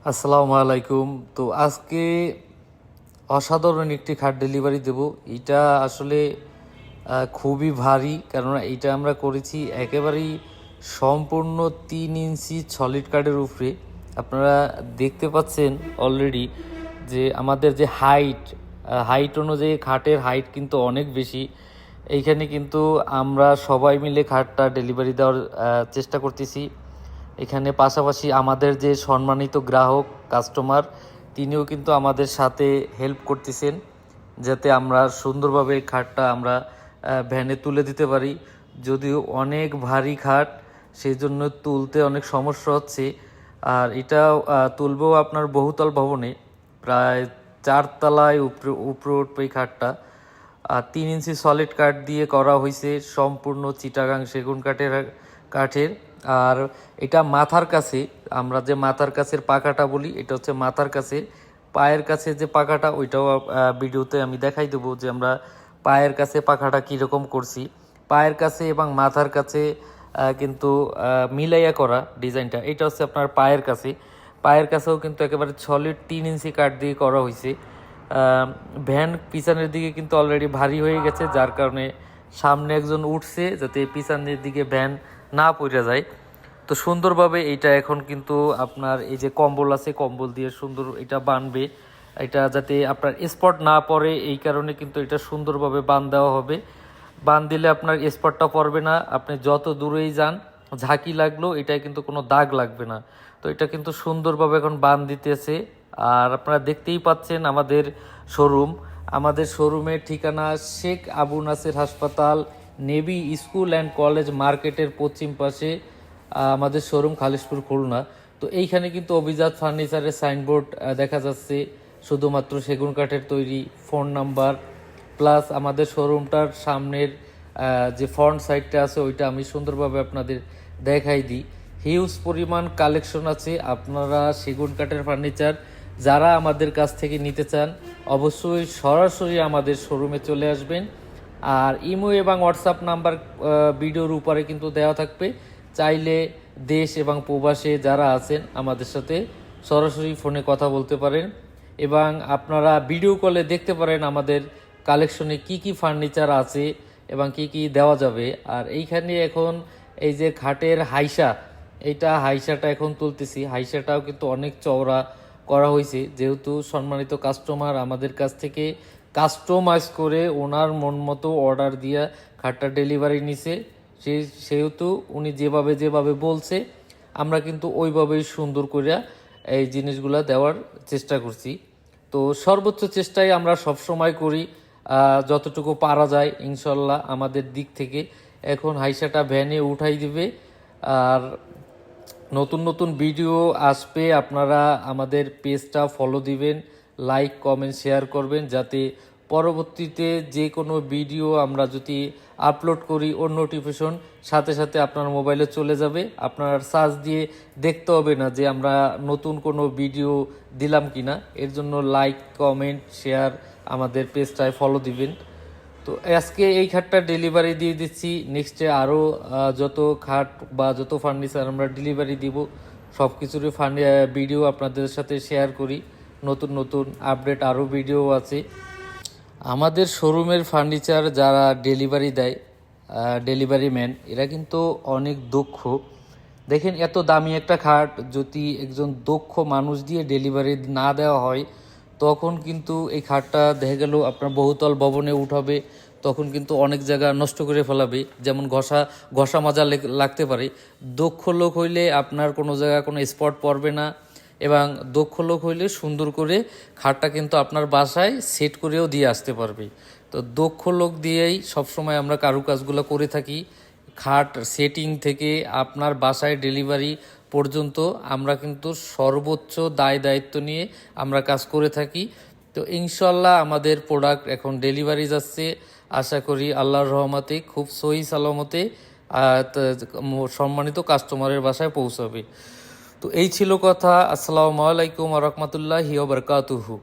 আসসালামু আলাইকুম। তো আজকে অসাধারণ একটি খাট ডেলিভারি দেব। এটা আসলে খুবই ভারী, কেননা এটা আমরা করেছি একেবারেই সম্পূর্ণ 3 ইঞ্চি সলিড কাঠের উপরে। আপনারা দেখতে পাচ্ছেন অলরেডি যে আমাদের যে হাইট অনুযায়ী খাটের হাইট কিন্তু অনেক বেশি। এইখানে কিন্তু আমরা সবাই মিলে খাটটা ডেলিভারি দেওয়ার চেষ্টা করতেছি। এখানে পাশাপাশি আমাদের যে সম্মানিত গ্রাহক কাস্টমার, তিনিও কিন্তু আমাদের সাথে হেল্প করতেছেন যাতে আমরা সুন্দরভাবে খাটটা আমরা ভ্যানে তুলে দিতে পারি। যদিও অনেক ভারী খাট, সেই জন্য তুলতে অনেক সমস্যা হচ্ছে। আর এটা তুলবেও আপনার বহুতল ভবনে, প্রায় 4 তলায় উপরে উঠবে এই খাটটা। আর 3 ইঞ্চি সলিড কাঠ দিয়ে করা হয়েছে, সম্পূর্ণ চিটাগাং সেগুন কাঠের। আর এটা মাথার কাছে, আমরা যে মাথার কাছের পাকাটা বলি, এটা হচ্ছে মাথার কাছে। পায়ের কাছে যে পাকাটা, ওইটাও ভিডিওতে আমি দেখাই দেবো যে আমরা পায়ের কাছে পাখাটা কীরকম করছি। পায়ের কাছে এবং মাথার কাছে কিন্তু মিলাইয়া করা ডিজাইনটা, এটা হচ্ছে আপনার পায়ের কাছে। পায়ের কাছেও কিন্তু একেবারে সলিড 3 ইঞ্চি কাঠ দিয়ে করা হয়েছে। ভ্যান পিছনের দিকে কিন্তু অলরেডি ভারী হয়ে গেছে, যার কারণে সামনে একজন উঠছে যাতে পিছনের দিকে ভ্যান না পড়ে যায়। তো সুন্দরভাবে এইটা এখন কিন্তু আপনার এই যে কম্বল আছে, কম্বল দিয়ে সুন্দর এটা বানবে। এটা যাতে আপনার স্পট না পড়ে, এই কারণে কিন্তু এটা সুন্দরভাবে বান দেওয়া হবে। বান দিলে আপনার স্পটটা পড়বে না, আপনি যত দূরেই যান ঝাঁকি লাগলো এটাই কিন্তু কোনো দাগ লাগবে না। তো এটা কিন্তু সুন্দরভাবে এখন বান দিতেছে। আর আপনারা দেখতেই পাচ্ছেন আমাদের শোরুমের ঠিকানা শেখ আবু নাসের হাসপাতাল, নেভি স্কুল অ্যান্ড কলেজ মার্কেটের পশ্চিম পাশে আমাদের শোরুম, খালিশপুর, খুলনা। তো এইখানে কিন্তু অভিজাত ফার্নিচারের সাইনবোর্ড দেখা যাচ্ছে, শুধুমাত্র সেগুন কাঠের তৈরি। ফোন নাম্বার প্লাস আমাদের শোরুমটার সামনের যে ফ্রন্ট সাইডটা আছে, ওইটা আমি সুন্দরভাবে আপনাদের দেখাই দিই। হিউজ পরিমাণ কালেকশন আছে। আপনারা সেগুন কাঠের ফার্নিচার যারা আমাদের কাছ থেকে নিতে চান, অবশ্যই সরাসরি আমাদের শোরুমে চলে আসবেন। আর ইমো এবং হোয়াটসঅ্যাপ নাম্বার ভিডিওর উপরে কিন্তু দেওয়া থাকবে, চাইলে দেশ এবং প্রবাসে যারা আছেন আমাদের সাথে সরাসরি ফোনে কথা বলতে পারেন, এবং আপনারা ভিডিও কলে দেখতে পারেন আমাদের কালেকশনে কি কি ফার্নিচার আছে এবং কি কি দেওয়া যাবে। আর এইখানে এখন এই যে খাটের হাইসাটা এখন তুলতেছি। হাইসাটাও কিন্তু অনেক চওড়া করা হয়েছে, যেহেতু সম্মানিত কাস্টমার আমাদের কাছ থেকে কাস্টমাইজ করে ওনার মন মতো অর্ডার দিয়া খাটটা ডেলিভারি নিছে। সেহেতু উনি যেভাবে বলছে, আমরা কিন্তু ওইভাবেই সুন্দর করে এই জিনিসগুলো দেওয়ার চেষ্টা করছি। তো সর্বোচ্চ চেষ্টাই আমরা সবসময় করি, যতটুকু পারা যায় ইনশাল্লাহ আমাদের দিক থেকে। এখন হাইসাটা ভ্যানে উঠাই দিবে। আর নতুন নতুন ভিডিও আসবে, আপনারা আমাদের পেজটা ফলো দিবেন, লাইক কমেন্ট শেয়ার করবেন, যাতে পরবর্তীতে যে কোনো ভিডিও আমরা যদি আপলোড করি ওর নোটিফিকেশন সাথে সাথে আপনার মোবাইলে চলে যাবে। আপনার সার্চ দিয়ে দেখতে হবে না যে আমরা নতুন কোনো ভিডিও দিলাম কিনা। এর জন্য লাইক কমেন্ট শেয়ার আমাদের পেজটায় ফলো দিবেন। তো আজকে এই খাটটা ডেলিভারি দিয়ে দিচ্ছি। নেক্সটে আরও যত খাট বা যত ফার্নিচার আমরা ডেলিভারি দিব, সব কিছুরই ভিডিও আপনাদের সাথে শেয়ার করি। নতুন নতুন আপডেট আরও ভিডিও আছে। আমাদের শোরুমের ফার্নিচার যারা ডেলিভারি দেয়, ডেলিভারি ম্যান, এরা কিন্তু অনেক দক্ষ। দেখেন, এত দামি একটা খাট যদি একজন দক্ষ মানুষ দিয়ে ডেলিভারি না দেওয়া হয়, তখন কিন্তু এই খাটটা দেখা গেল আপনার বহুতল ভবনে উঠাবে, তখন কিন্তু অনেক জায়গা নষ্ট করে ফেলাবে, যেমন ঘষা মাজা লাগতে পারে। দক্ষ লোক হইলে আপনার কোনো জায়গা কোনো স্পট পড়বে না, এবং দক্ষ লোক হইলে সুন্দর করে খাটটা কিন্তু আপনার বাসায় সেট করেও দিয়ে আসতে পারবে। তো দক্ষ লোক দিয়েই সবসময় আমরা কারুকাজগুলো করে থাকি। খাট সেটিং থেকে আপনার বাসায় ডেলিভারি পর্যন্ত আমরা কিন্তু সর্বোচ্চ দায়িত্ব নিয়ে আমরা কাজ করে থাকি। তো ইনশাল্লাহ আমাদের প্রোডাক্ট এখন ডেলিভারি যাচ্ছে, আশা করি আল্লাহর রহমতে খুব সহি সালামতে সম্মানিত কাস্টমারের বাসায় পৌঁছাবে। তো এই ছিল কথা। আসসালামু আলাইকুম ওয়া রাহমাতুল্লাহি ওয়া বারাকাতুহু।